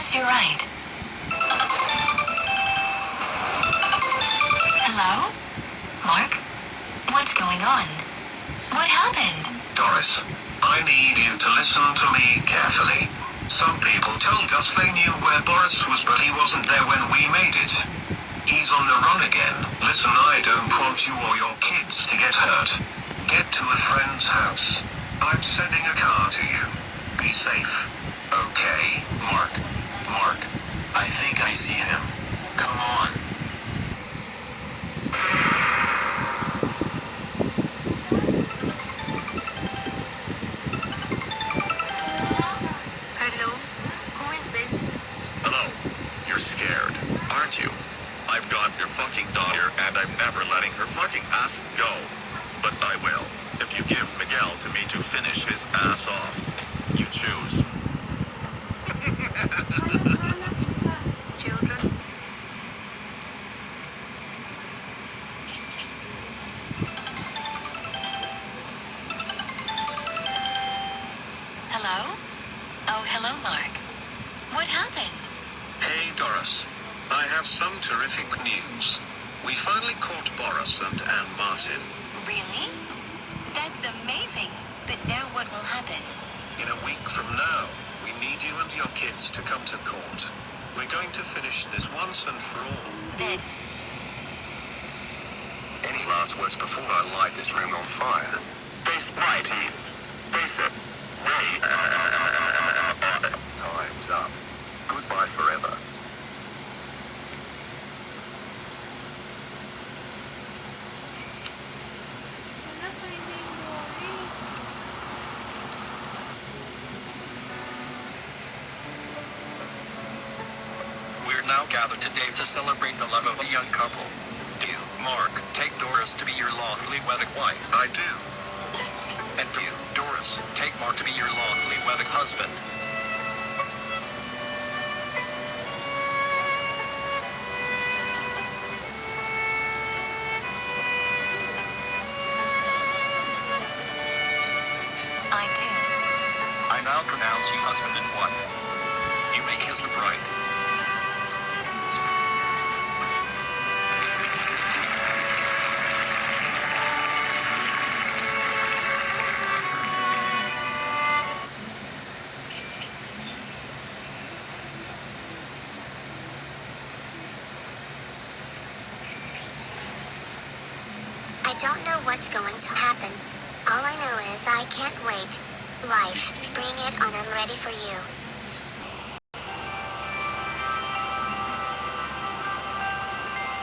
guess you're right. Hello? Mark? What's going on? What happened? Doris, I need you to listen to me carefully. Some people told us they knew where Boris was, but he wasn't there when we made it. He's on the run again. Listen, I don't want you or your kids to get hurt. Get to a friend's house. I'm sending a car to you. Be safe. Okay, Mark. Mark. I think I see him. Come on. Hello? Who is this? Hello. You're scared, aren't you? I've got your fucking daughter and I'm never letting her fucking ass go. But I will, if you give Miguel to me to finish his ass off. You choose. Children? Hello? Oh, hello, Mark. What happened? Hey, Doris. I have some terrific news. We finally caught Boris and Anne Martin. Really? That's amazing. But now what will happen? In a week from now, we need you and your kids to come to court. We're going to finish this once and for all. Then, Any last words before I light this room on fire? Face my teeth. Face it. Time's up. Goodbye forever. We're now gathered today to celebrate the love of a young couple. Do you, Mark, take Doris to be your lawfully wedded wife? I do. And do you, Doris, take Mark to be your lawfully wedded husband? I do. I now pronounce you husband and wife. You may kiss the bride. I don't know what's going to happen. All I know is I can't wait. Life, bring it on, I'm ready for you.